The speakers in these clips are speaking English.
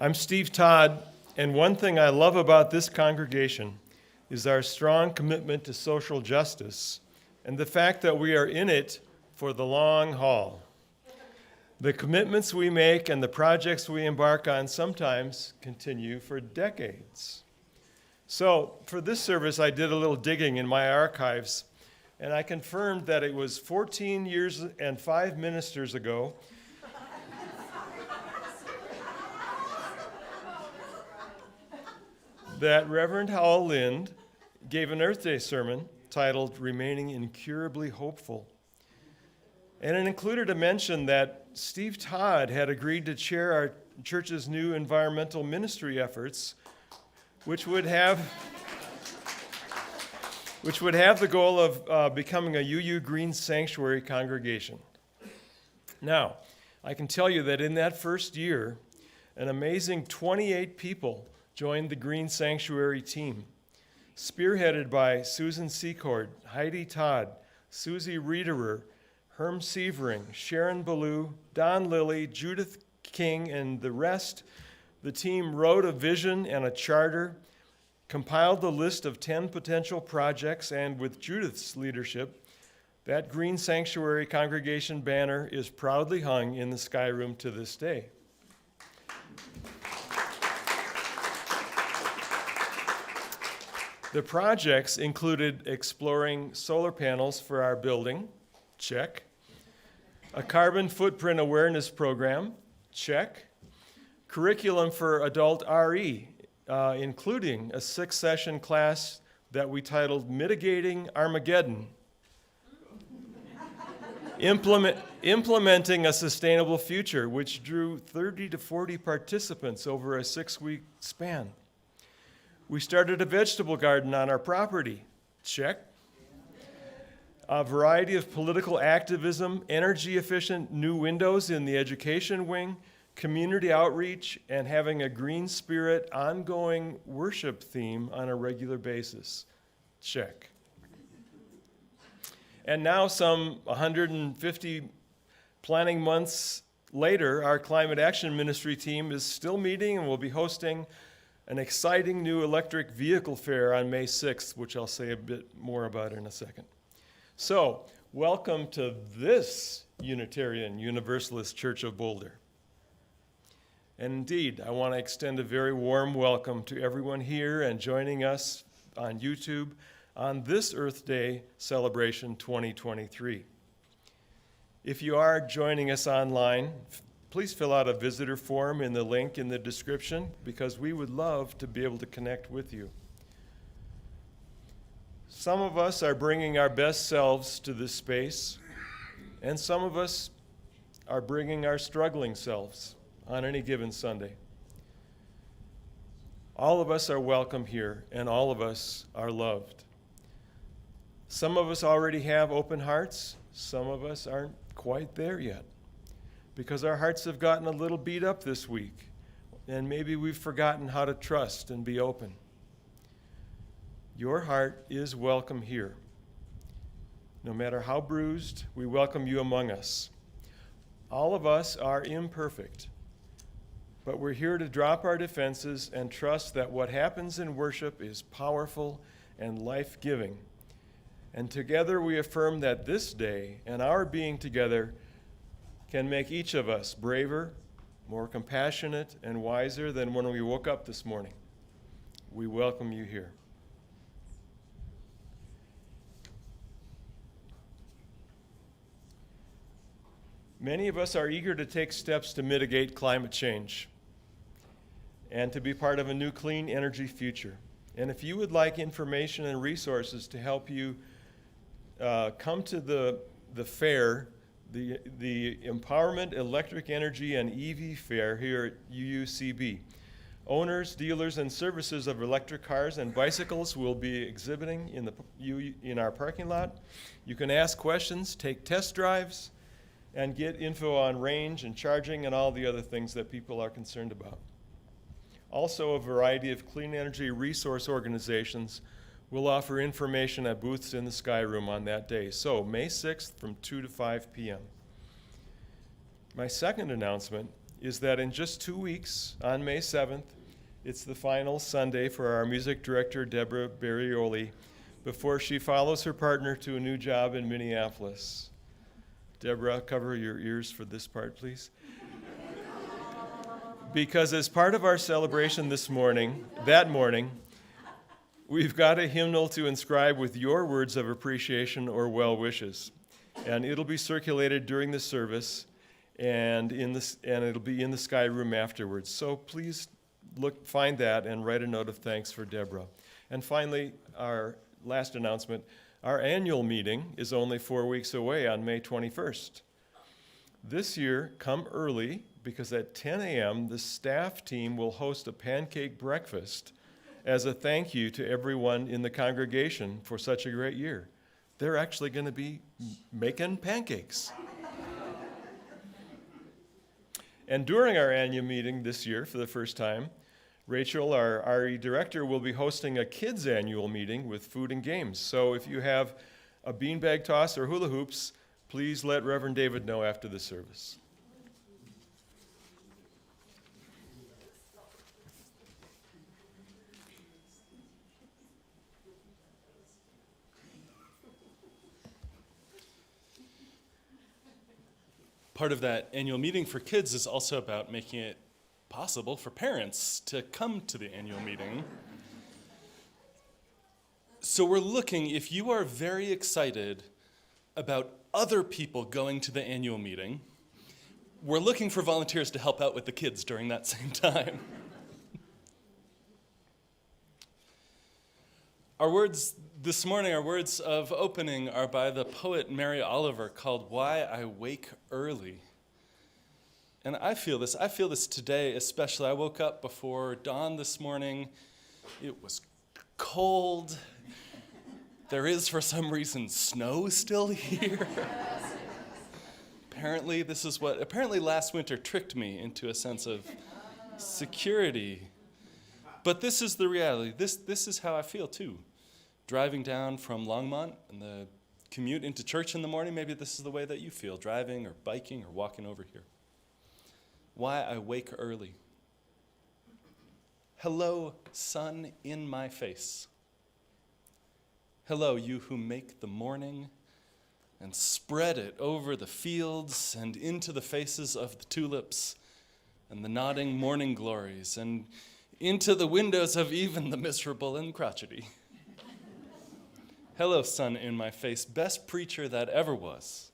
I'm Steve Todd, and one thing I love about this congregation is our strong commitment to social justice and the fact that we are in it for the long haul. The commitments we make and the projects we embark on sometimes continue for decades. So for this service, I did a little digging in my archives, and I confirmed that it was 14 years and 5 ministers ago that Reverend Howell Lind gave an Earth Day sermon titled Remaining Incurably Hopeful. And it included a mention that Steve Todd had agreed to chair our church's new environmental ministry efforts, which would have the goal of becoming a UU Green Sanctuary congregation. Now, I can tell you that in that first year, an amazing 28 people joined the Green Sanctuary team, spearheaded by Susan Secord, Heidi Todd, Susie Riederer, Herm Sievering, Sharon Ballou, Don Lilly, Judith King, and the rest. The team wrote a vision and a charter, compiled the list of 10 potential projects, and with Judith's leadership, that Green Sanctuary congregation banner is proudly hung in the Sky Room to this day. The projects included exploring solar panels for our building, check. A carbon footprint awareness program, check. Curriculum for adult RE, including a 6-session class that we titled Mitigating Armageddon. Implementing a Sustainable Future, which drew 30 to 40 participants over a 6-week span. We started a vegetable garden on our property, check. A variety of political activism, energy-efficient new windows in the education wing, community outreach, and having a green spirit ongoing worship theme on a regular basis, check. And now, some 150 planning months later, our climate action ministry team is still meeting and will be hosting an exciting new electric vehicle fair on May 6th, which I'll say a bit more about in a second. So, welcome to this Unitarian Universalist Church of Boulder. And indeed, I want to extend a very warm welcome to everyone here and joining us on YouTube on this Earth Day celebration 2023. If you are joining us online, please fill out a visitor form in the link in the description, because we would love to be able to connect with you. Some of us are bringing our best selves to this space, and some of us are bringing our struggling selves on any given Sunday. All of us are welcome here, and all of us are loved. Some of us already have open hearts. Some of us aren't quite there yet, because our hearts have gotten a little beat up this week, and maybe we've forgotten how to trust and be open. Your heart is welcome here. No matter how bruised, we welcome you among us. All of us are imperfect, but we're here to drop our defenses and trust that what happens in worship is powerful and life-giving. And together we affirm that this day and our being together can make each of us braver, more compassionate, and wiser than when we woke up this morning. We welcome you here. Many of us are eager to take steps to mitigate climate change and to be part of a new clean energy future. And if you would like information and resources to help you come to the fair, the EmPOWERment Electric Energy and EV Fair here at UUCB. Owners, dealers, and services of electric cars and bicycles will be exhibiting in our parking lot. You can ask questions, take test drives, and get info on range and charging and all the other things that people are concerned about. Also, a variety of clean energy resource organizations will offer information at booths in the Sky Room on that day. So, May 6th from 2 to 5 p.m. My second announcement is that in just 2 weeks, on May 7th, it's the final Sunday for our music director, Deborah Barioli, before she follows her partner to a new job in Minneapolis. Deborah, cover your ears for this part, please. Because as part of our celebration that morning, we've got a hymnal to inscribe with your words of appreciation or well wishes. And it'll be circulated during the service, and it'll be in the Sky Room afterwards. So please find that and write a note of thanks for Deborah. And finally, our last announcement, our annual meeting is only 4 weeks away on May 21st. This year, come early, because at 10 a.m., the staff team will host a pancake breakfast as a thank you to everyone in the congregation for such a great year. They're actually going to be making pancakes. And during our annual meeting this year, for the first time, Rachel, our RE director, will be hosting a kids' annual meeting with food and games. So if you have a beanbag toss or hula hoops, please let Reverend David know after the service. Part of that annual meeting for kids is also about making it possible for parents to come to the annual meeting. So we're looking, if you are very excited about other people going to the annual meeting, we're looking for volunteers to help out with the kids during that same time. Our words this morning, our words of opening, are by the poet Mary Oliver, called Why I Wake Early. And I feel this today especially. I woke up before dawn this morning. It was cold. There is, for some reason, snow still here. Apparently last winter tricked me into a sense of security. But this is the reality. This is how I feel too. Driving down from Longmont and the commute into church in the morning, maybe this is the way that you feel, driving or biking or walking over here. Why I wake early. Hello, sun in my face. Hello, you who make the morning and spread it over the fields and into the faces of the tulips and the nodding morning glories and into the windows of even the miserable and crotchety. Hello, sun in my face, best preacher that ever was.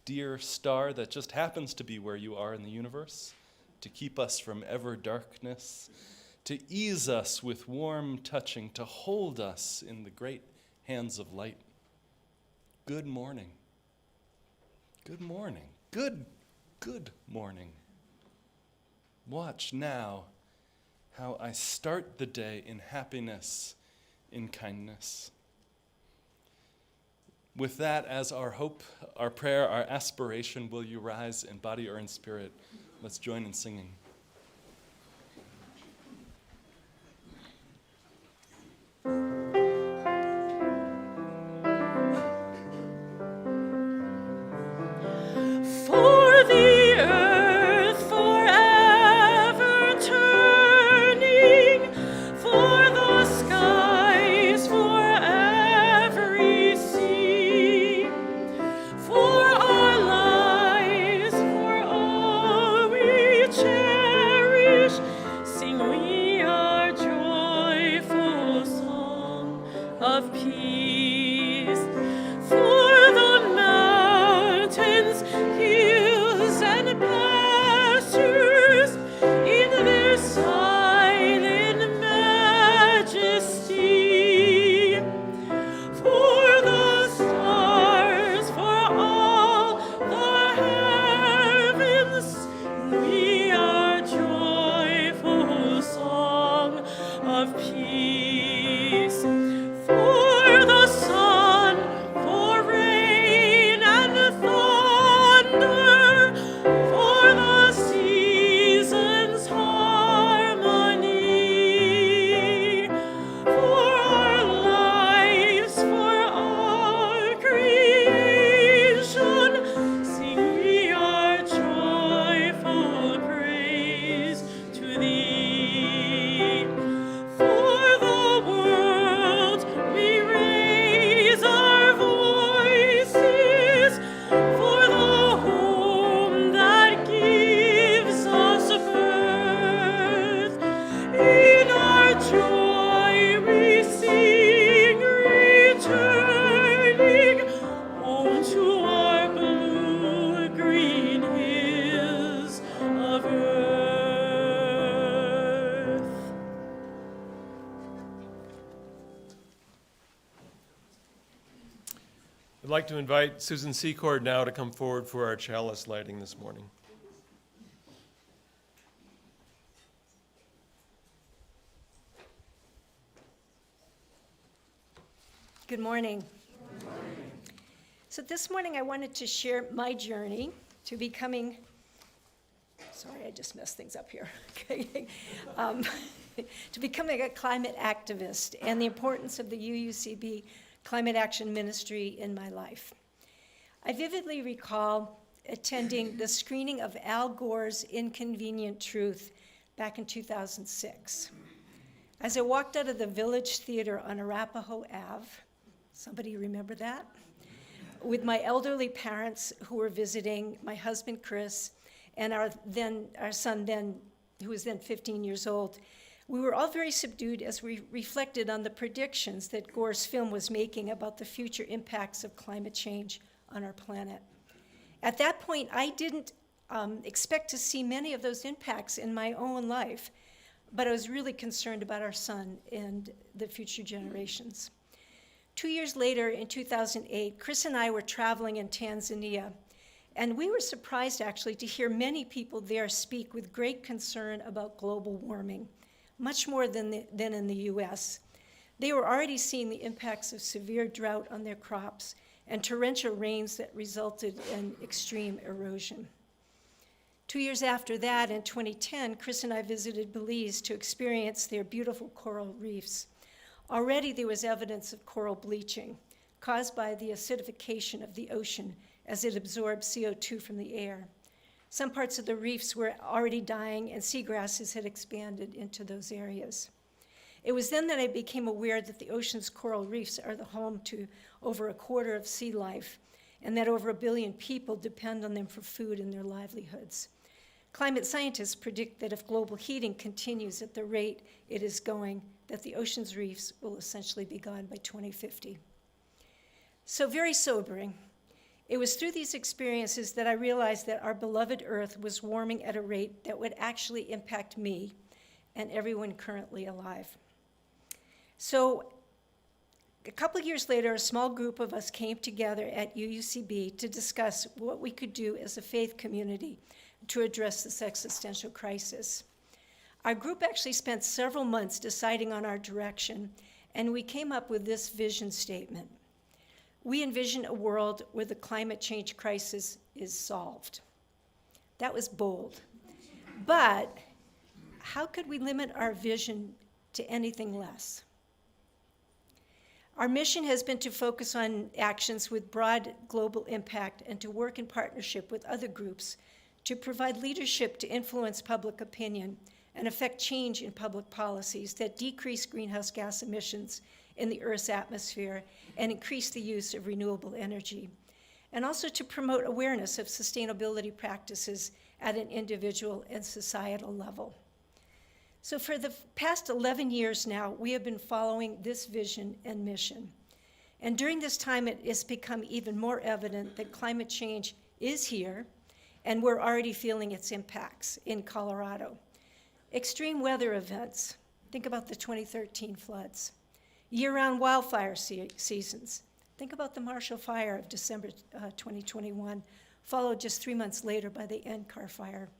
Dear star that just happens to be where you are in the universe, to keep us from ever darkness, to ease us with warm touching, to hold us in the great hands of light. Good morning. Good morning. Good morning. Watch now how I start the day in happiness, in kindness. With that as our hope, our prayer, our aspiration, will you rise in body or in spirit? Let's join in singing. For the earth forever turning, for the skies for every sea, for our lives, for all we cherish. I'd like to invite Susan Secord now to come forward for our chalice lighting this morning. Good morning. So this morning I wanted to share my journey to becoming, sorry, I just messed things up here. Okay. To becoming a climate activist and the importance of the UUCB Climate Action Ministry in my life. I vividly recall attending the screening of Al Gore's Inconvenient Truth back in 2006. As I walked out of the Village Theater on Arapahoe Ave, somebody remember that? With my elderly parents who were visiting, my husband Chris, and our son who was then 15 years old, we were all very subdued as we reflected on the predictions that Gore's film was making about the future impacts of climate change on our planet. At that point, I didn't expect to see many of those impacts in my own life, but I was really concerned about our son and the future generations. 2 years later, in 2008, Chris and I were traveling in Tanzania, and we were surprised actually to hear many people there speak with great concern about global warming, much more than in the US. They were already seeing the impacts of severe drought on their crops and torrential rains that resulted in extreme erosion. 2 years after that, in 2010, Chris and I visited Belize to experience their beautiful coral reefs. Already there was evidence of coral bleaching caused by the acidification of the ocean as it absorbed CO2 from the air. Some parts of the reefs were already dying and seagrasses had expanded into those areas. It was then that I became aware that the ocean's coral reefs are the home to over a quarter of sea life and that over 1 billion people depend on them for food and their livelihoods. Climate scientists predict that if global heating continues at the rate it is going, that the ocean's reefs will essentially be gone by 2050. So very sobering. It was through these experiences that I realized that our beloved Earth was warming at a rate that would actually impact me and everyone currently alive. So a couple of years later, a small group of us came together at UUCB to discuss what we could do as a faith community to address this existential crisis. Our group actually spent several months deciding on our direction, and we came up with this vision statement. We envision a world where the climate change crisis is solved. That was bold. But how could we limit our vision to anything less? Our mission has been to focus on actions with broad global impact and to work in partnership with other groups to provide leadership to influence public opinion and affect change in public policies that decrease greenhouse gas emissions in the Earth's atmosphere and increase the use of renewable energy, and also to promote awareness of sustainability practices at an individual and societal level. So for the past 11 years now, we have been following this vision and mission. And during this time, it has become even more evident that climate change is here, and we're already feeling its impacts in Colorado. Extreme weather events, think about the 2013 floods. Year-round wildfire seasons, think about the Marshall Fire of December 2021, followed just 3 months later by the NCAR fire.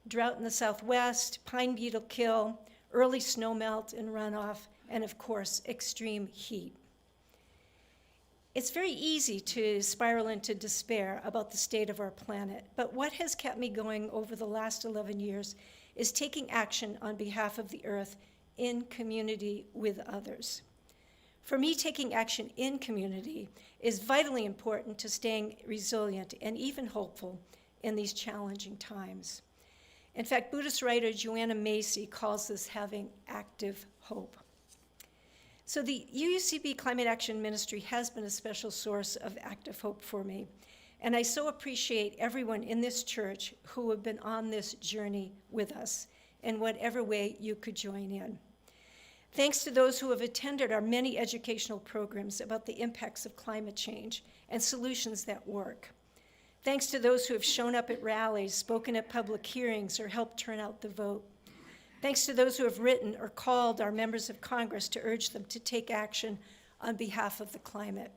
Drought in the Southwest, pine beetle kill, early snowmelt and runoff, and of course, extreme heat. It's very easy to spiral into despair about the state of our planet, but what has kept me going over the last 11 years is taking action on behalf of the Earth in community with others. For me, taking action in community is vitally important to staying resilient and even hopeful in these challenging times. In fact, Buddhist writer Joanna Macy calls this having active hope. So the UUCB Climate Action Ministry has been a special source of active hope for me, and I so appreciate everyone in this church who have been on this journey with us in whatever way you could join in. Thanks to those who have attended our many educational programs about the impacts of climate change and solutions that work. Thanks to those who have shown up at rallies, spoken at public hearings, or helped turn out the vote. Thanks to those who have written or called our members of Congress to urge them to take action on behalf of the climate.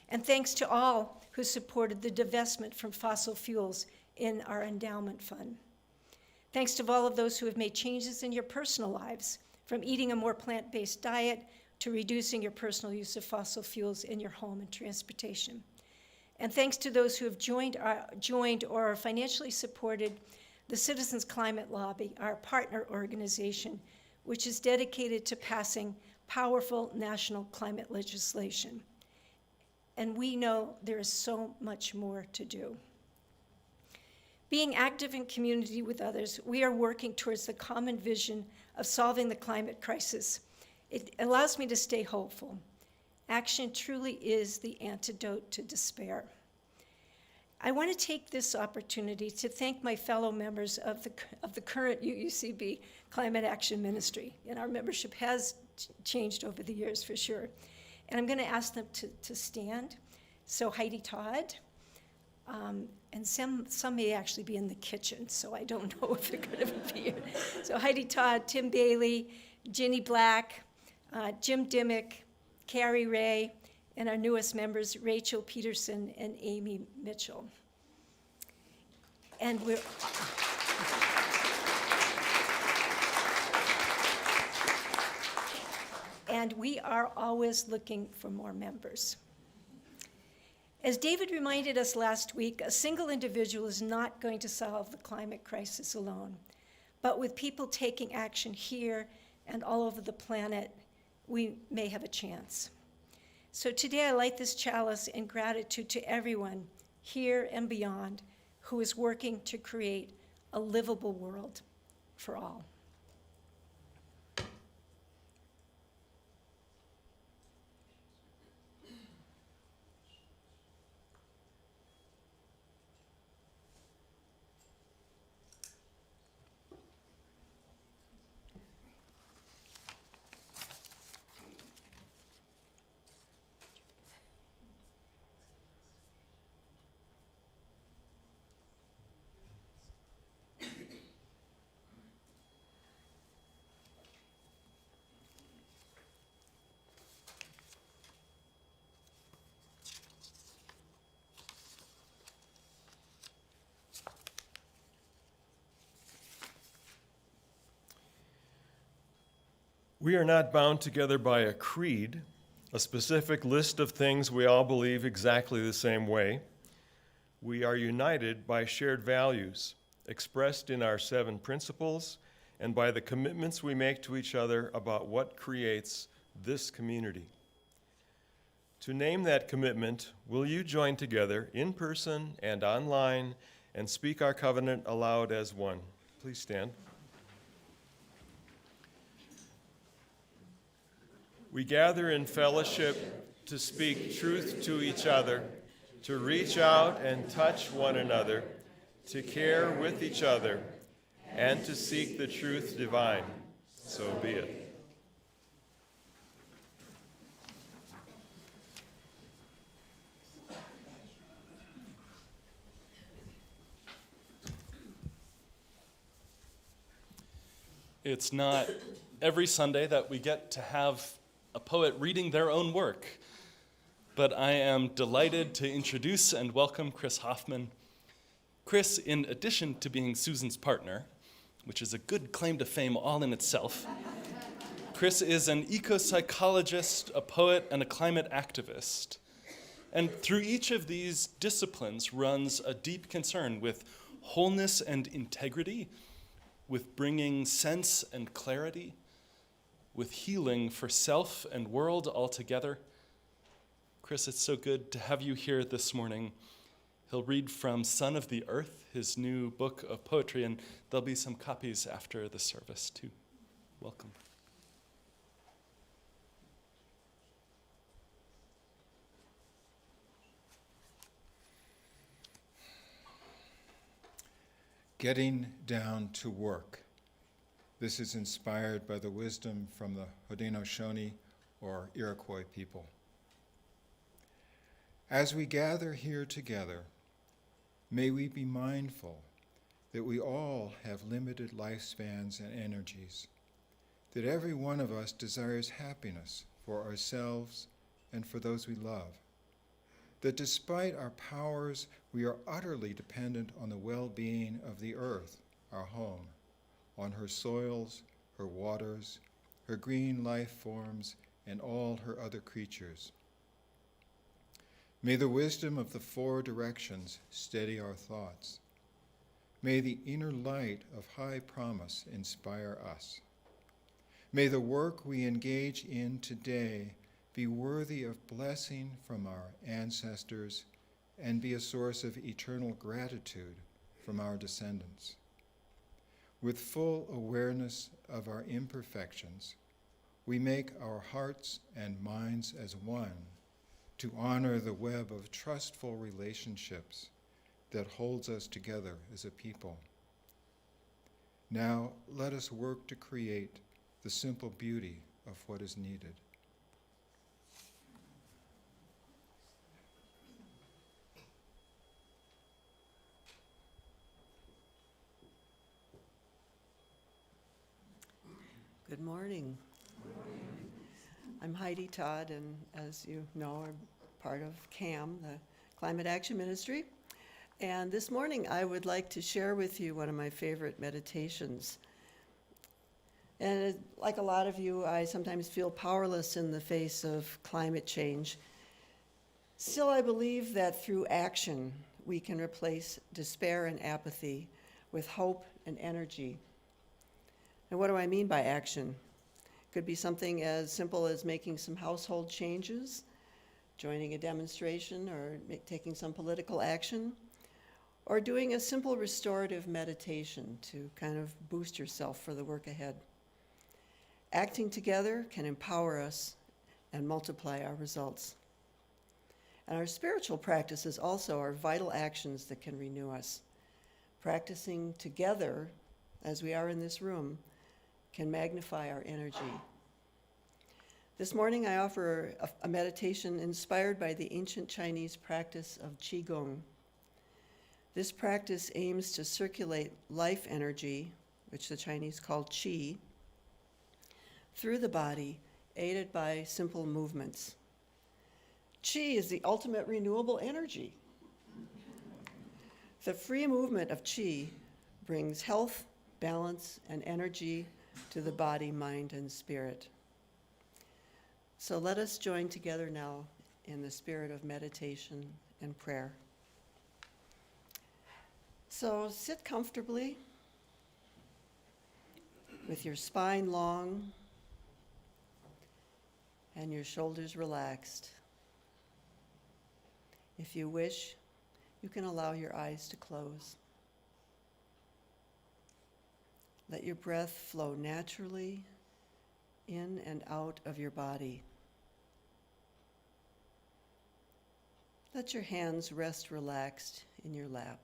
And thanks to all who supported the divestment from fossil fuels in our endowment fund. Thanks to all of those who have made changes in your personal lives, from eating a more plant-based diet to reducing your personal use of fossil fuels in your home and transportation. And thanks to those who have joined or are financially supported the Citizens Climate Lobby, our partner organization, which is dedicated to passing powerful national climate legislation. And we know there is so much more to do. Being active in community with others, we are working towards the common vision of solving the climate crisis. It allows me to stay hopeful. Action truly is the antidote to despair. I want to take this opportunity to thank my fellow members of the current UUCB Climate Action Ministry. And our membership has changed over the years for sure. And I'm going to ask them to stand. So Heidi Todd, and some may actually be in the kitchen, so I don't know if they're going to be here. So Heidi Todd, Tim Bailey, Ginny Black, Jim Dimmick, Carrie Ray, and our newest members, Rachel Peterson and Amy Mitchell. And we are always looking for more members. As David reminded us last week, a single individual is not going to solve the climate crisis alone. But with people taking action here and all over the planet, we may have a chance. So today I light this chalice in gratitude to everyone here and beyond who is working to create a livable world for all. We are not bound together by a creed, a specific list of things we all believe exactly the same way. We are united by shared values expressed in our 7 principles and by the commitments we make to each other about what creates this community. To name that commitment, will you join together in person and online and speak our covenant aloud as one? Please stand. We gather in fellowship to speak truth to each other, to reach out and touch one another, to care with each other, and to seek the truth divine. So be it. It's not every Sunday that we get to have a poet reading their own work, but I am delighted to introduce and welcome Chris Hoffman. Chris, in addition to being Susan's partner, which is a good claim to fame all in itself, Chris is an eco-psychologist, a poet, and a climate activist. And through each of these disciplines runs a deep concern with wholeness and integrity, with bringing sense and clarity, with healing for self and world altogether. Chris, it's so good to have you here this morning. He'll read from Son of the Earth, his new book of poetry, and there'll be some copies after the service too. Welcome. Getting down to work. This is inspired by the wisdom from the Haudenosaunee, or Iroquois people. As we gather here together, may we be mindful that we all have limited lifespans and energies, that every one of us desires happiness for ourselves and for those we love. that despite our powers, we are utterly dependent on the well-being of the earth, our home, on her soils, her waters, her green life forms, and all her other creatures. May the wisdom of the four directions steady our thoughts. May the inner light of high promise inspire us. May the work we engage in today be worthy of blessing from our ancestors and be a source of eternal gratitude from our descendants. With full awareness of our imperfections, we make our hearts and minds as one to honor the web of trustful relationships that holds us together as a people. Now, let us work to create the simple beauty of what is needed. Good morning. I'm Heidi Todd, and as you know, I'm part of CAM, the Climate Action Ministry. And this morning, I would like to share with you one of my favorite meditations. And like a lot of you, I sometimes feel powerless in the face of climate change. Still, I believe that through action, we can replace despair and apathy with hope and energy. And what do I mean by action? Could be something as simple as making some household changes, joining a demonstration, or taking some political action, or doing a simple restorative meditation to kind of boost yourself for the work ahead. Acting together can empower us and multiply our results. And our spiritual practices also are vital actions that can renew us. Practicing together, as we are in this room, can magnify our energy. This morning I offer a meditation inspired by the ancient Chinese practice of Qigong. This practice aims to circulate life energy, which the Chinese call qi, through the body, aided by simple movements. Qi is the ultimate renewable energy. The free movement of qi brings health, balance, and energy to the body, mind, and spirit. So let us join together now in the spirit of meditation and prayer. So sit comfortably with your spine long and your shoulders relaxed. If you wish, you can allow your eyes to close. Let your breath flow naturally in and out of your body. Let your hands rest relaxed in your lap.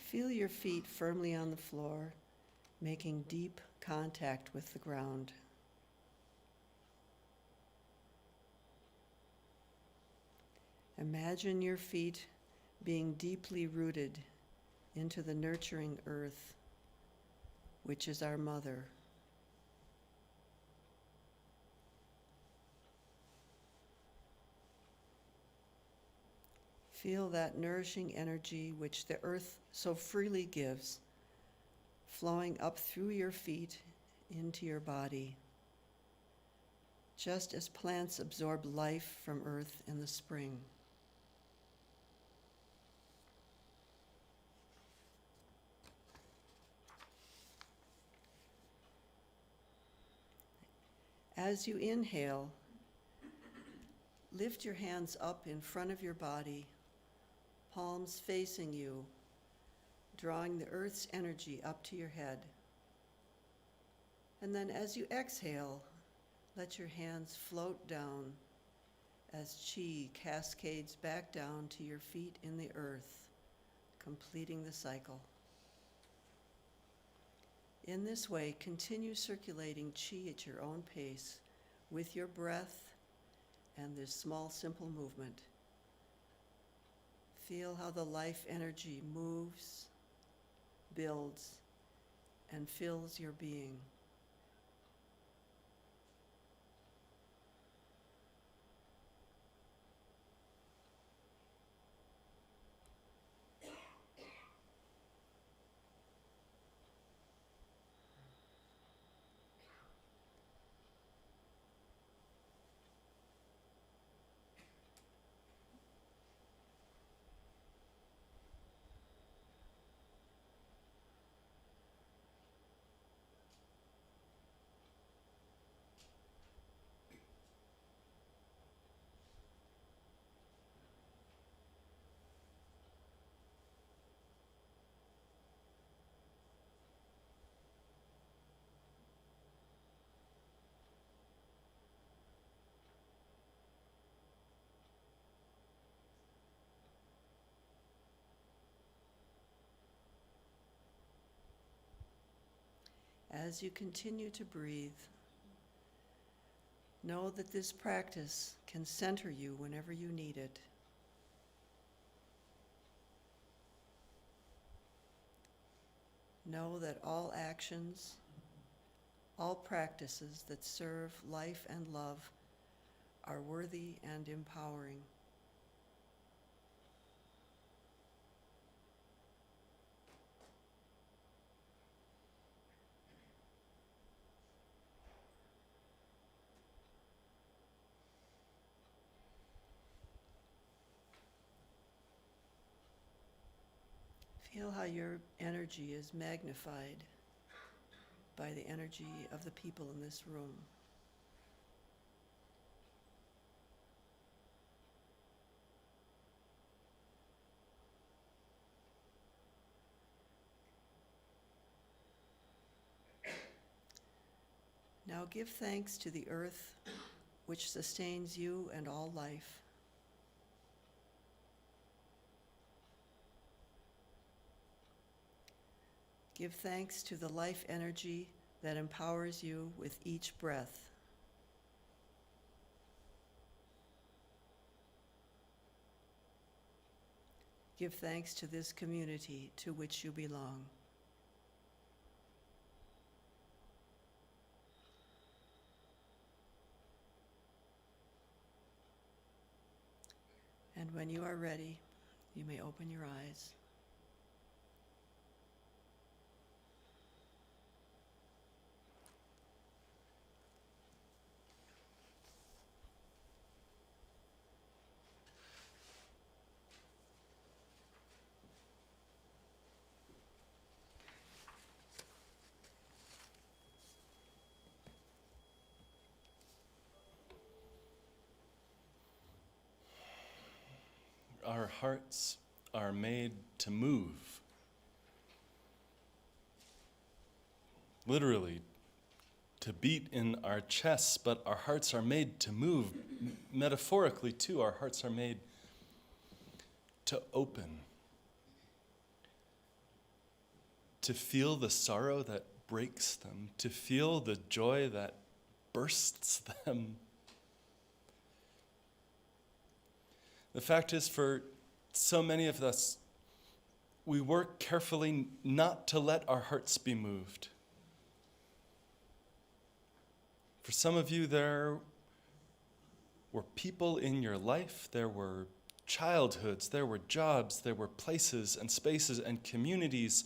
Feel your feet firmly on the floor, making deep contact with the ground. Imagine your feet being deeply rooted into the nurturing earth, which is our mother. Feel that nourishing energy which the earth so freely gives, flowing up through your feet into your body, just as plants absorb life from earth in the spring. As you inhale, lift your hands up in front of your body, palms facing you, drawing the earth's energy up to your head. And then as you exhale, let your hands float down as qi cascades back down to your feet in the earth, completing the cycle. In this way, continue circulating qi at your own pace with your breath and this small, simple movement. Feel how the life energy moves, builds, and fills your being. as you continue to breathe, know that this practice can center you whenever you need it. Know that all actions, all practices that serve life and love are worthy and empowering. Feel how your energy is magnified by the energy of the people in this room. Now give thanks to the earth which sustains you and all life. Give thanks to the life energy that empowers you with each breath. Give thanks to this community to which you belong. And when you are ready, you may open your eyes. Our hearts are made to move. Literally, to beat in our chests, but our hearts are made to move. Metaphorically, too, our hearts are made to open, to feel the sorrow that breaks them, to feel the joy that bursts them. The fact is, for so many of us, we work carefully not to let our hearts be moved. For some of you, there were people in your life, there were childhoods, there were jobs, there were places and spaces and communities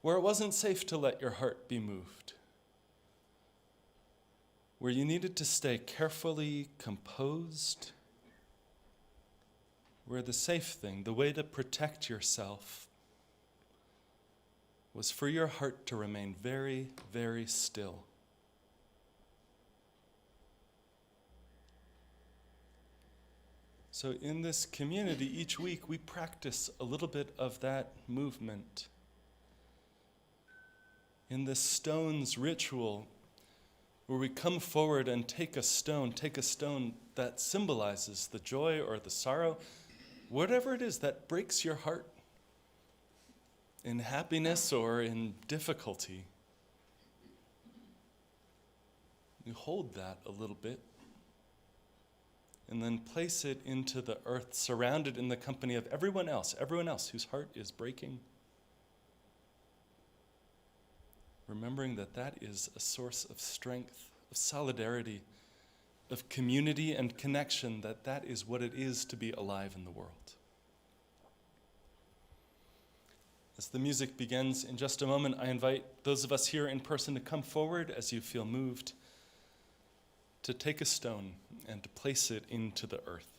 where it wasn't safe to let your heart be moved, where you needed to stay carefully composed, where the safe thing, the way to protect yourself, was for your heart to remain very, very still. So in this community, each week we practice a little bit of that movement. In this stones ritual, where we come forward and take a stone that symbolizes the joy or the sorrow, whatever it is that breaks your heart in happiness or in difficulty. You hold that a little bit and then place it into the earth, surrounded in the company of everyone else whose heart is breaking. Remembering that that is a source of strength, of solidarity, of community and connection, that is what it is to be alive in the world. As the music begins in just a moment, I invite those of us here in person to come forward as you feel moved, to take a stone and to place it into the earth.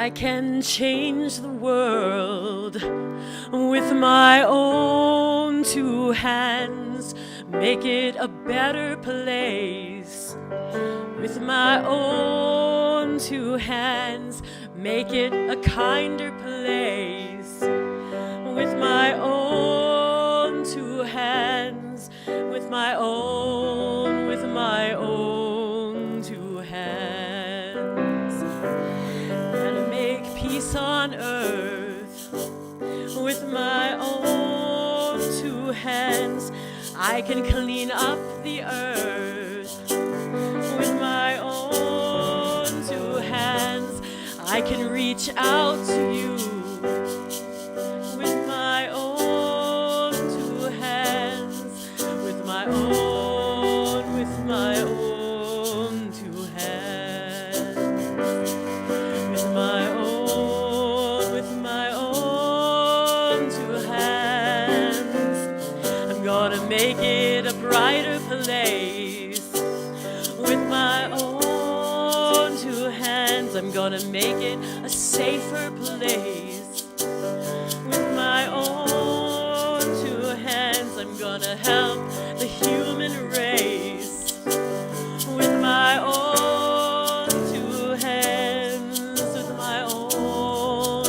I can change the world with my own two hands, make it a better place. With my own two hands, make it a kinder place. With my own two hands, with my own two hands. And make peace on earth with my own two hands. I can clean up the earth with my own two hands. I can reach out to you with my own two hands, with my own two hands, with my own two hands. I'm gonna make it a brighter place with my own two hands. I'm gonna make it a safer place with my own two hands. I'm gonna help the human race with my own two hands, with my own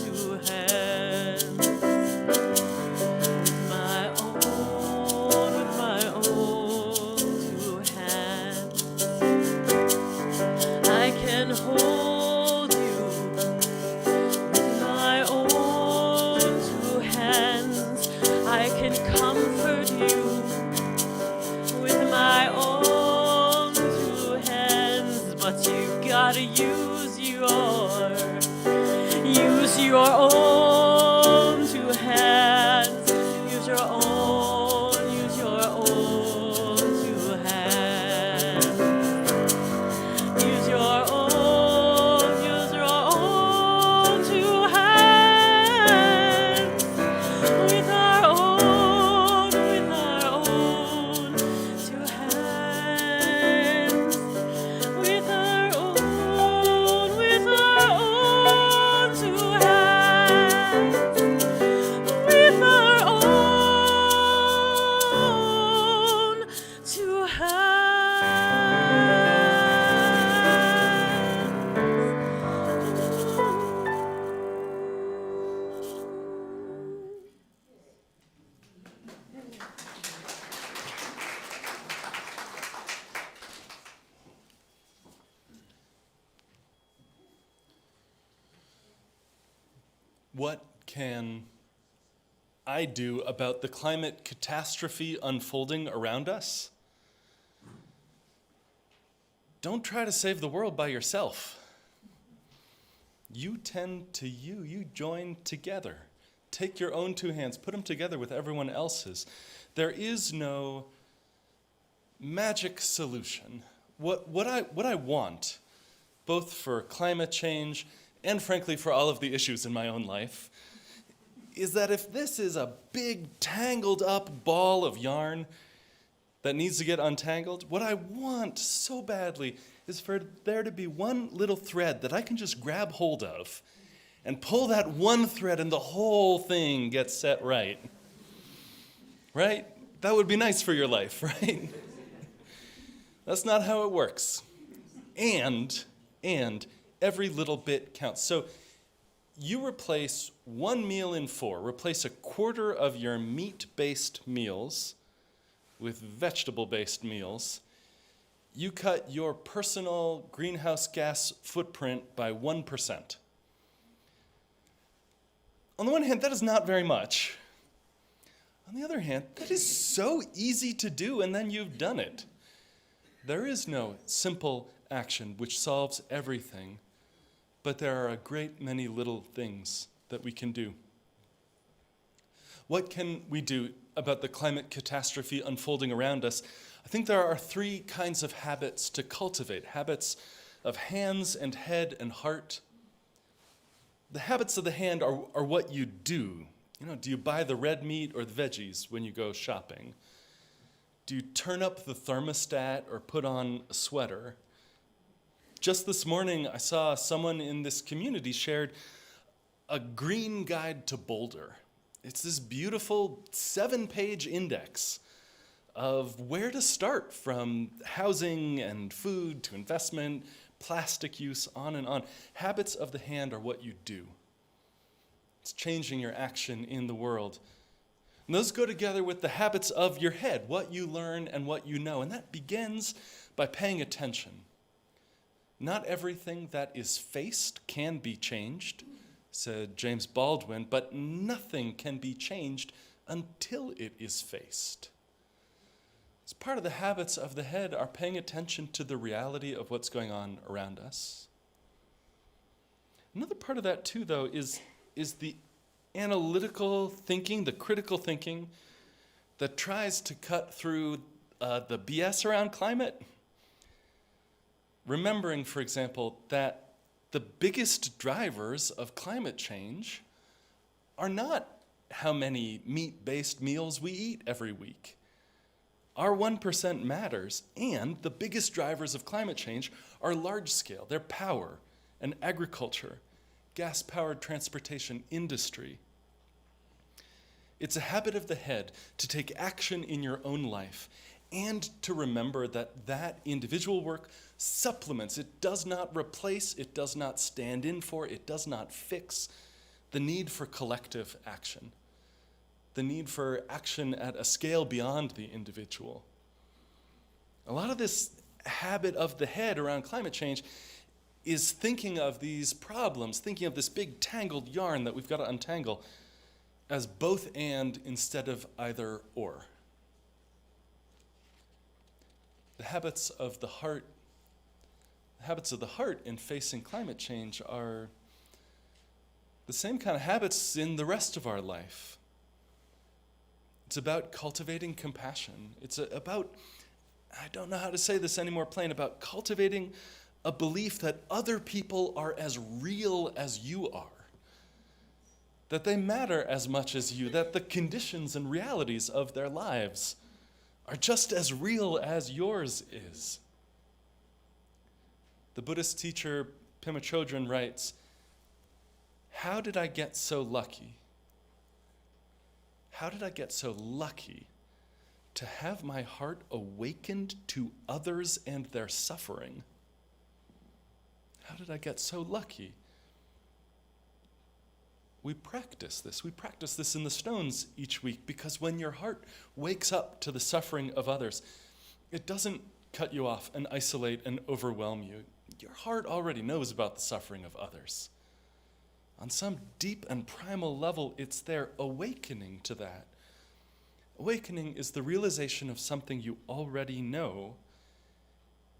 two hands, with my own two hands. I can hold you with my own two hands. I can comfort you with my own two hands. But you gotta use your own two hands. Use your own two hands. Use your own two hands. With our own two hands. With our own two hands. With our own two hands. What can I do about the climate catastrophe unfolding around us? Don't try to save the world by yourself. You tend to you. You join together. Take your own two hands, put them together with everyone else's. There is no magic solution. What I want, both for climate change and frankly for all of the issues in my own life, is that if this is a big tangled up ball of yarn that needs to get untangled, what I want so badly is for there to be one little thread that I can just grab hold of and pull that one thread and the whole thing gets set right. Right? That would be nice for your life, right? That's not how it works. And every little bit counts. So you replace one meal in 4, replace a quarter of your meat-based meals with vegetable-based meals. You cut your personal greenhouse gas footprint by 1%. On the one hand, that is not very much. On the other hand, that is so easy to do, and then you've done it. There is no simple action which solves everything, but there are a great many little things that we can do. What can we do about the climate catastrophe unfolding around us? I think there are 3 kinds of habits to cultivate, habits of hands and head and heart. The habits of the hand are what you do. You know, do you buy the red meat or the veggies when you go shopping? Do you turn up the thermostat or put on a sweater? Just this morning, I saw someone in this community shared a green guide to Boulder. It's this beautiful 7-page index of where to start, from housing and food to investment, plastic use, on and on. Habits of the hand are what you do. It's changing your action in the world. And those go together with the habits of your head, what you learn and what you know. And that begins by paying attention. Not everything that is faced can be changed, said James Baldwin, but nothing can be changed until it is faced. As part of the habits of the head are paying attention to the reality of what's going on around us. Another part of that too, though, is the analytical thinking, the critical thinking that tries to cut through the BS around climate. Remembering, for example, that the biggest drivers of climate change are not how many meat-based meals we eat every week. Our 1% matters, and the biggest drivers of climate change are large-scale. They're power and agriculture, gas-powered transportation industry. It's a habit of the head to take action in your own life and to remember that that individual work supplements, it does not replace, it does not stand in for, it does not fix the need for collective action, the need for action at a scale beyond the individual. A lot of this habit of the head around climate change is thinking of these problems, thinking of this big tangled yarn that we've got to untangle as both and instead of either or. The habits of the heart in facing climate change are the same kind of habits in the rest of our life. It's about cultivating compassion. It's about, I don't know how to say this any more plain, about cultivating a belief that other people are as real as you are, that they matter as much as you, that the conditions and realities of their lives are just as real as yours is. The Buddhist teacher Pema Chodron writes, "How did I get so lucky? How did I get so lucky to have my heart awakened to others and their suffering? How did I get so lucky?" We practice this. We practice this in the stones each week, because when your heart wakes up to the suffering of others, it doesn't cut you off and isolate and overwhelm you. Your heart already knows about the suffering of others. On some deep and primal level, it's their awakening to that. Awakening is the realization of something you already know,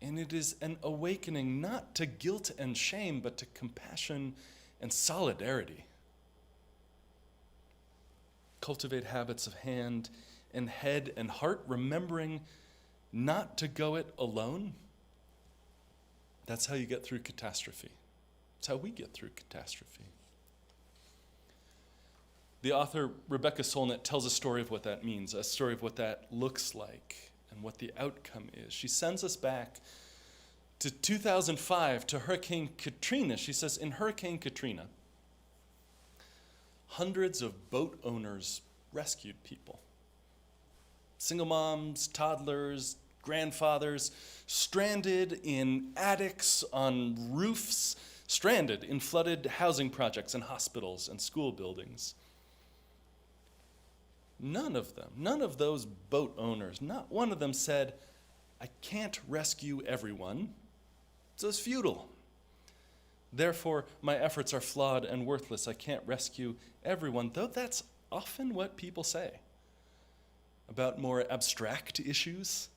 and it is an awakening not to guilt and shame, but to compassion and solidarity. Cultivate habits of hand and head and heart, remembering not to go it alone. That's how you get through catastrophe. That's how we get through catastrophe. The author Rebecca Solnit tells a story of what that means, a story of what that looks like and what the outcome is. She sends us back to 2005, to Hurricane Katrina. She says, in Hurricane Katrina, hundreds of boat owners rescued people. Single moms, toddlers, grandfathers, stranded in attics, on roofs, stranded in flooded housing projects and hospitals and school buildings. None of those boat owners, not one of them said, "I can't rescue everyone. So it's futile. Therefore, my efforts are flawed and worthless. I can't rescue everyone," though that's often what people say about more abstract issues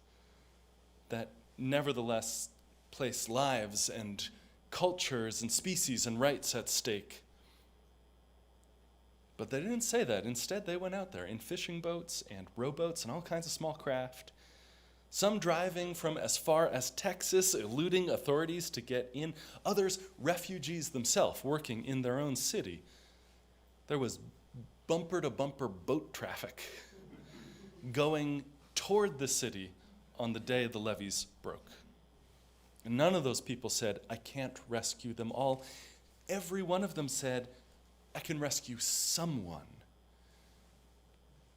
that nevertheless place lives and cultures and species and rights at stake. But they didn't say that. Instead, they went out there in fishing boats and rowboats and all kinds of small craft, some driving from as far as Texas, eluding authorities to get in, others refugees themselves working in their own city. There was bumper-to-bumper boat traffic going toward the city on the day the levees broke. And none of those people said, I can't rescue them all. Every one of them said, I can rescue someone.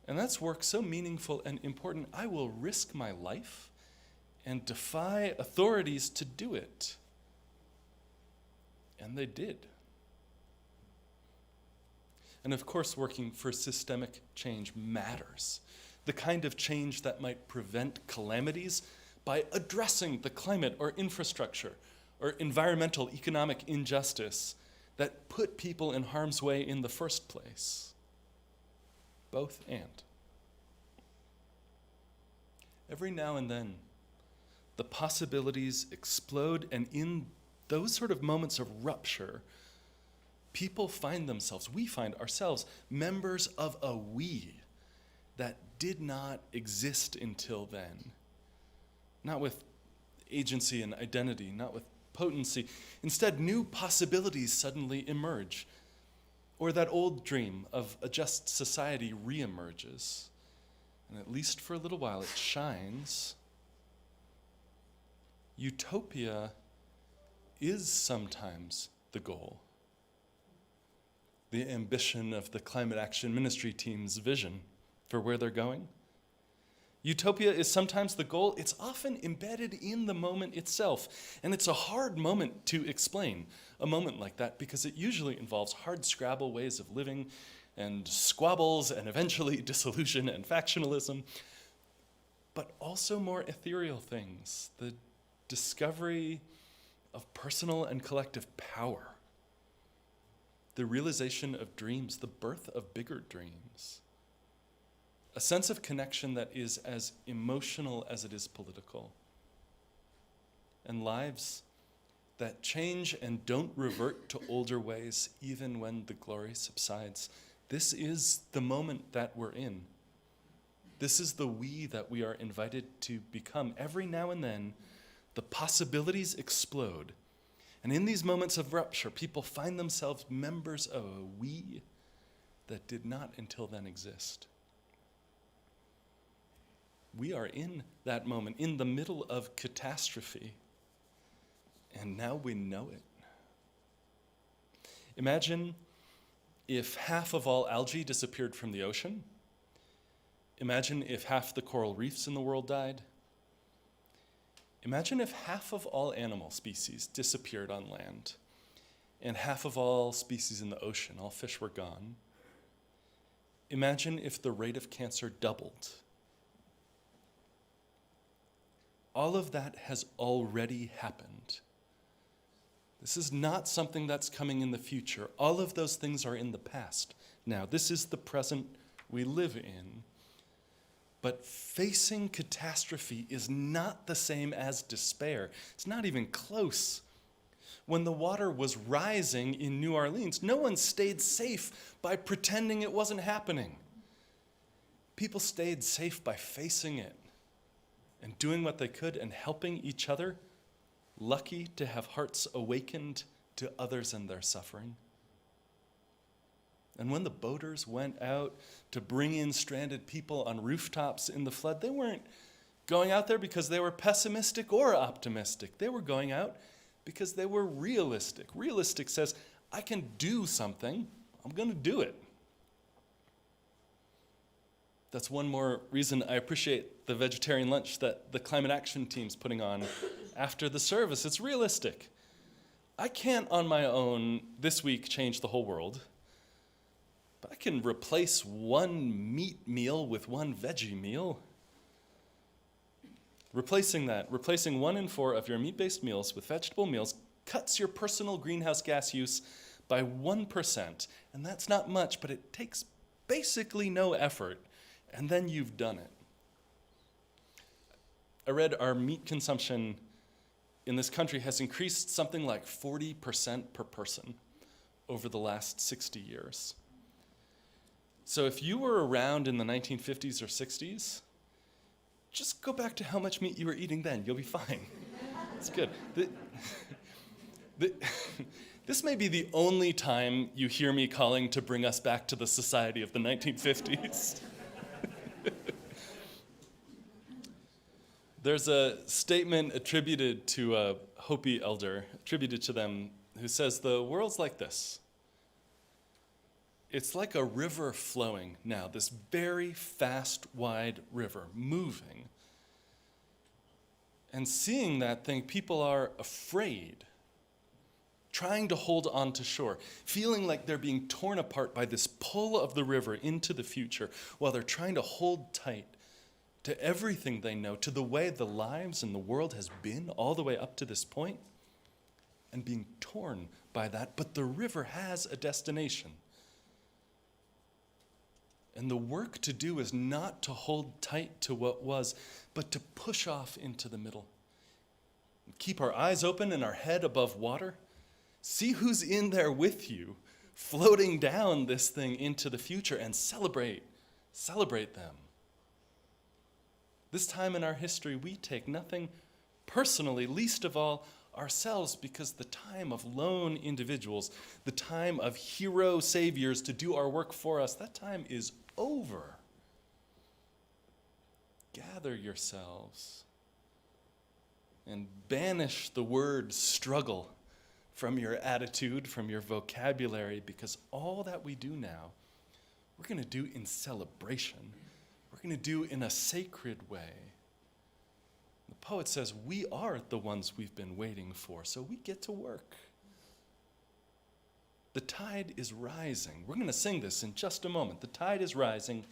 And that's work so meaningful and important, I will risk my life and defy authorities to do it. And they did. And of course, working for systemic change matters. The kind of change that might prevent calamities by addressing the climate or infrastructure or environmental economic injustice that put people in harm's way in the first place. Both and. Every now and then, the possibilities explode, and in those sort of moments of rupture, people find themselves, we find ourselves, members of a we that did not exist until then. Not with agency and identity, not with potency. Instead, new possibilities suddenly emerge. Or that old dream of a just society reemerges. And at least for a little while, it shines. Utopia is sometimes the goal. The ambition of the Climate Action Ministry team's vision for where they're going. Utopia is sometimes the goal. It's often embedded in the moment itself. And it's a hard moment to explain, a moment like that, because it usually involves hard-scrabble ways of living and squabbles and eventually dissolution and factionalism, but also more ethereal things, the discovery of personal and collective power, the realization of dreams, the birth of bigger dreams. A sense of connection that is as emotional as it is political. And lives that change and don't revert to older ways even when the glory subsides. This is the moment that we're in. This is the we that we are invited to become. Every now and then, the possibilities explode. And in these moments of rupture, people find themselves members of a we that did not until then exist. We are in that moment, in the middle of catastrophe, and now we know it. Imagine if half of all algae disappeared from the ocean. Imagine if half the coral reefs in the world died. Imagine if half of all animal species disappeared on land, and half of all species in the ocean, all fish were gone. Imagine if the rate of cancer doubled. All of that has already happened. This is not something that's coming in the future. All of those things are in the past now. This is the present we live in. But facing catastrophe is not the same as despair. It's not even close. When the water was rising in New Orleans, no one stayed safe by pretending it wasn't happening. People stayed safe by facing it and doing what they could and helping each other, lucky to have hearts awakened to others and their suffering. And when the boaters went out to bring in stranded people on rooftops in the flood, they weren't going out there because they were pessimistic or optimistic. They were going out because they were realistic. Realistic says, I can do something, I'm going to do it. That's one more reason I appreciate the vegetarian lunch that the Climate Action team's putting on after the service. It's realistic. I can't on my own this week change the whole world, but I can replace one meat meal with one veggie meal. Replacing 1 in 4 of your meat-based meals with vegetable meals cuts your personal greenhouse gas use by 1%. And that's not much, but it takes basically no effort. And then you've done it. I read our meat consumption in this country has increased something like 40% per person over the last 60 years. So if you were around in the 1950s or 60s, just go back to how much meat you were eating then. You'll be fine. It's good. This may be the only time you hear me calling to bring us back to the society of the There's a statement attributed to a Hopi elder, attributed to them, who says, the world's like this. It's like a river flowing now, this very fast, wide river moving. And seeing that thing, people are afraid, trying to hold on to shore, feeling like they're being torn apart by this pull of the river into the future, while they're trying to hold tight to everything they know, to the way the lives and the world has been all the way up to this point, and being torn by that. But the river has a destination. And the work to do is not to hold tight to what was, but to push off into the middle. Keep our eyes open and our head above water. See who's in there with you, floating down this thing into the future, and celebrate them. This time in our history, we take nothing personally, least of all ourselves, because the time of lone individuals, the time of hero saviors to do our work for us, that time is over. Gather yourselves and banish the word struggle from your attitude, from your vocabulary, because all that we do now, we're going to do in celebration. We're going to do in a sacred way. The poet says we are the ones we've been waiting for, so we get to work. The tide is rising. We're going to sing this in just a moment. The tide is rising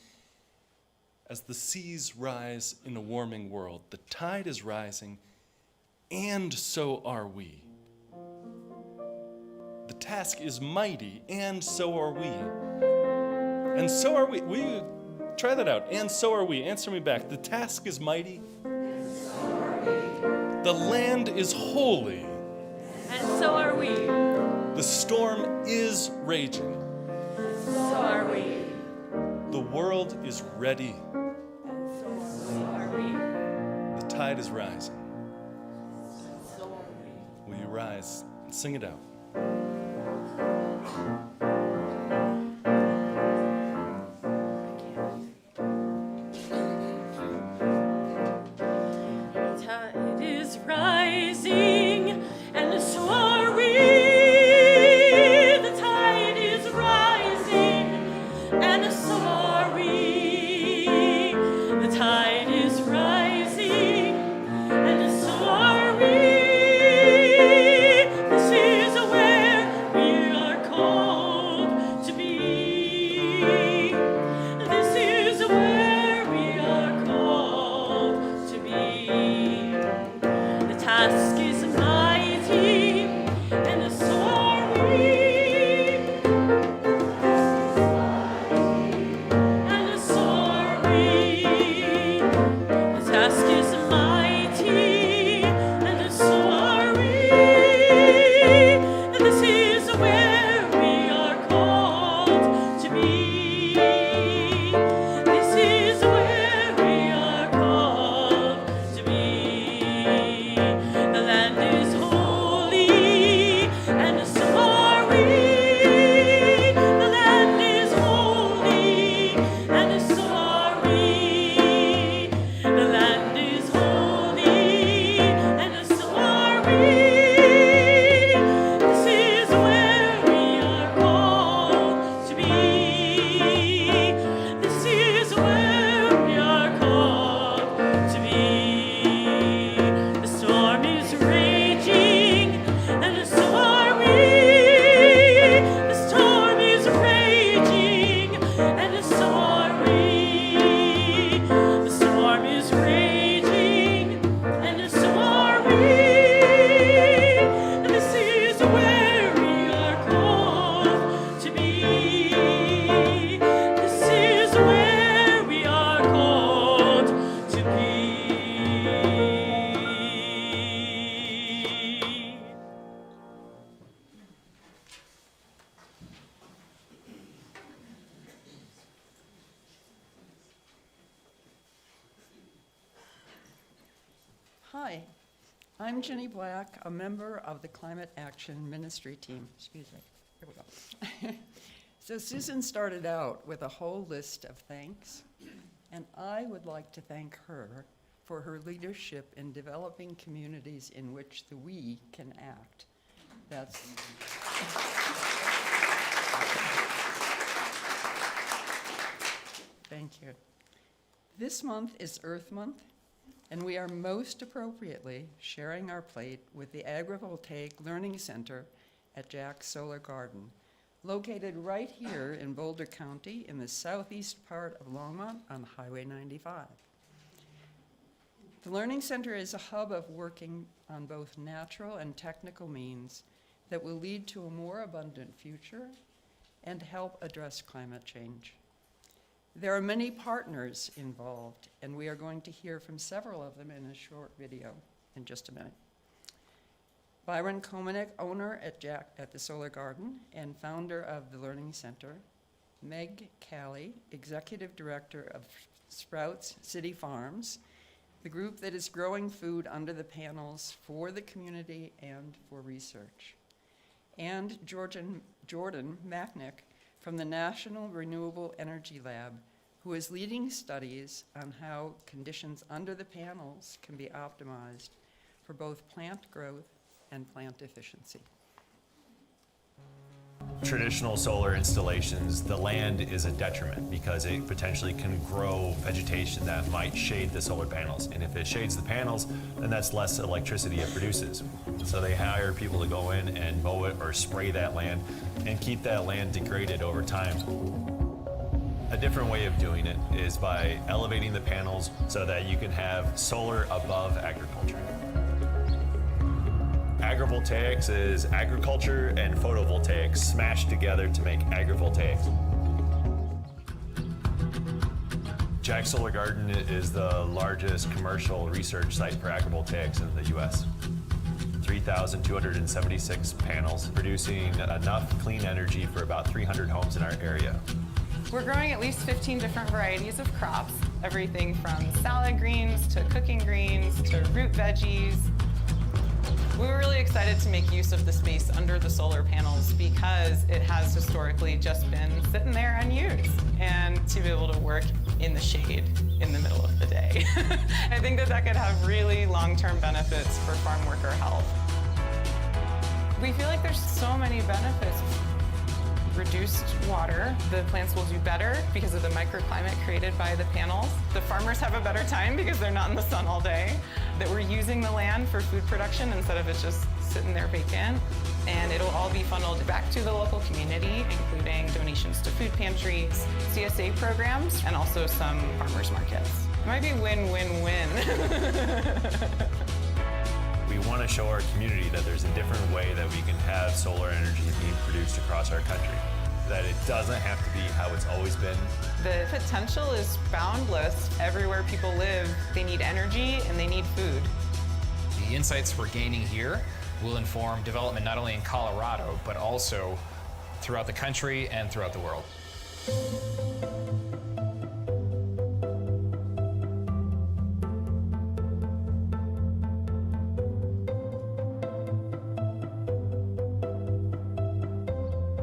as the seas rise in a warming world. The tide is rising, and so are we. The task is mighty, and so are we. And so are we. Will you try that out? And so are we. Answer me back. The task is mighty. And so are we. The land is holy. And so are we. The storm is raging. And so are we. The world is ready. And so are we. The tide is rising. And so are we. Will you rise and sing it out? The tide is rising, and so are we. The tide is rising, and so are we. The tide is rising, and so are we. This is where we are called to be. This is where we are called to be. The task is mighty, and so are we. And so are we. The task is mighty, and so are we. This is where we are called to be. This is where we are called to be. The land is holy, and so are we. The land is holy, and so are we. The land is holy, and so are we. This is where we are called to be. This is where we are called to be. The storm is raging, and so are we. The storm is raging, and so are we. The storm is raging, and so are we. This is where we are called to be. This is where we are called to be. Hi, I'm Jenny Black, a member of the Climate Action Ministry team. Excuse me. Here we go. So Susan started out with a whole list of thanks, and I would like to thank her for her leadership in developing communities in which the we can act. That's Thank you. This month is Earth Month, and we are most appropriately sharing our plate with the Agrivoltaic Learning Center at Jack's Solar Garden, located right here in Boulder County in the southeast part of Longmont on Highway 95. The Learning Center is a hub of working on both natural and technical means that will lead to a more abundant future and help address climate change. There are many partners involved, and we are going to hear from several of them in a short video in just a minute. Byron Komanek, owner at the Solar Garden and founder of the Learning Center. Meg Callie, executive director of Sprouts City Farms, the group that is growing food under the panels for the community and for research. And Jordan Macknick from the National Renewable Energy Lab, who is leading studies on how conditions under the panels can be optimized for both plant growth and plant efficiency. Traditional solar installations, the land is a detriment because it potentially can grow vegetation that might shade the solar panels. And if it shades the panels, then that's less electricity it produces. So they hire people to go in and mow it or spray that land and keep that land degraded over time. A different way of doing it is by elevating the panels so that you can have solar above agriculture. Agrivoltaics is agriculture and photovoltaics smashed together to make agrivoltaics. Jack's Solar Garden is the largest commercial research site for agrivoltaics in the US. 3,276 panels producing enough clean energy for about 300 homes in our area. We're growing at least 15 different varieties of crops, everything from salad greens to cooking greens to root veggies. We were really excited to make use of the space under the solar panels because it has historically just been sitting there unused, and to be able to work in the shade in the middle of the day. I think that could have really long-term benefits for farm worker health. We feel like there's so many benefits. Reduced water, the plants will do better because of the microclimate created by the panels. The farmers have a better time because they're not in the sun all day. That we're using the land for food production instead of it just sitting there vacant. And it'll all be funneled back to the local community, including donations to food pantries, CSA programs, and also some farmers markets. It might be win-win-win. We want to show our community that there's a different way that we can have solar energy being produced across our country. That it doesn't have to be how it's always been. The potential is boundless. Everywhere people live, they need energy and they need food. The insights we're gaining here will inform development not only in Colorado, but also throughout the country and throughout the world.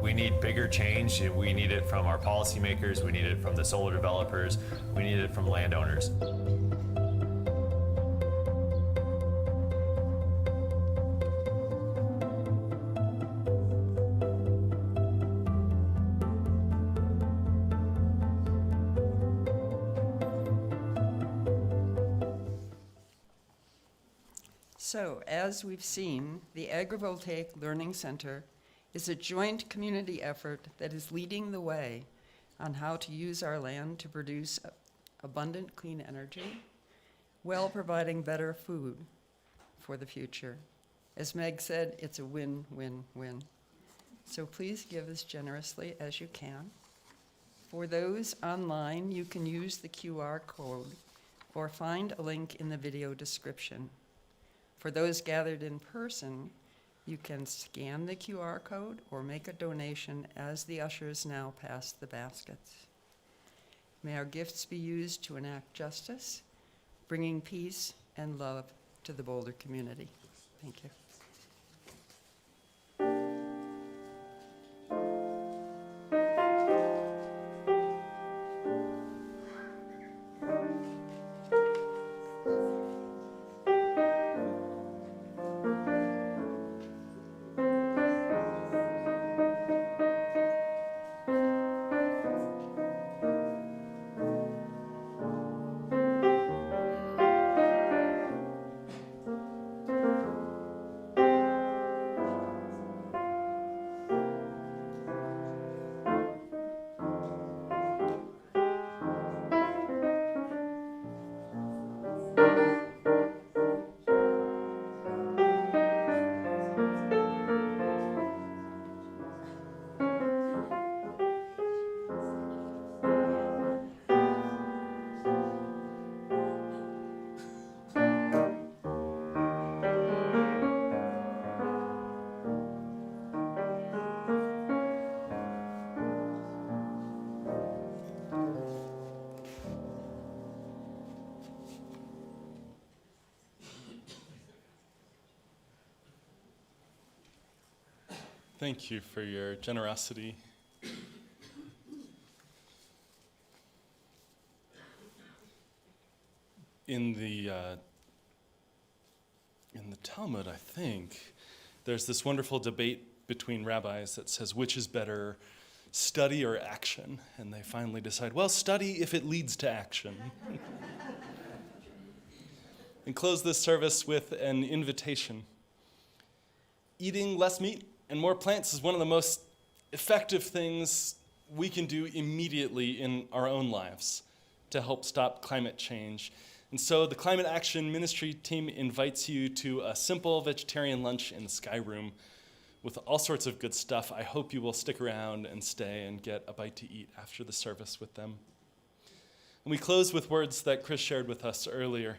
We need bigger change. We need it from our policymakers. We need it from the solar developers. We need it from landowners. So, as we've seen, the Agrivoltaic Learning Center is a joint community effort that is leading the way on how to use our land to produce abundant clean energy, while providing better food for the future. As Meg said, it's a win-win-win. So please give as generously as you can. For those online, you can use the QR code or find a link in the video description. For those gathered in person, you can scan the QR code or make a donation as the ushers now pass the baskets. May our gifts be used to enact justice, bringing peace and love to the Boulder community. Thank you. thank you for your generosity. In the Talmud, I think, there's this wonderful debate between rabbis that says which is better, study or action? And they finally decide, well, study if it leads to action. And close this service with an invitation. Eating less meat and more plants is one of the most effective things we can do immediately in our own lives to help stop climate change. And so the Climate Action Ministry team invites you to a simple vegetarian lunch in the Sky Room with all sorts of good stuff. I hope you will stick around and stay and get a bite to eat after the service with them. And we close with words that Chris shared with us earlier.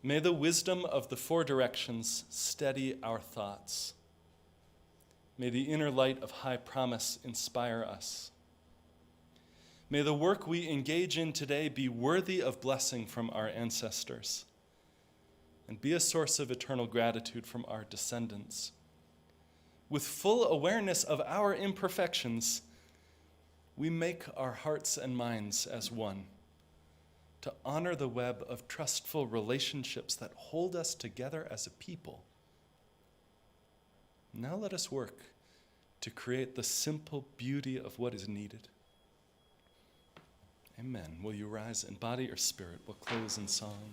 May the wisdom of the four directions steady our thoughts. May the inner light of high promise inspire us. May the work we engage in today be worthy of blessing from our ancestors and be a source of eternal gratitude from our descendants. With full awareness of our imperfections, we make our hearts and minds as one, to honor the web of trustful relationships that hold us together as a people. Now let us work to create the simple beauty of what is needed. Amen. Will you rise in body or spirit? We'll close in song.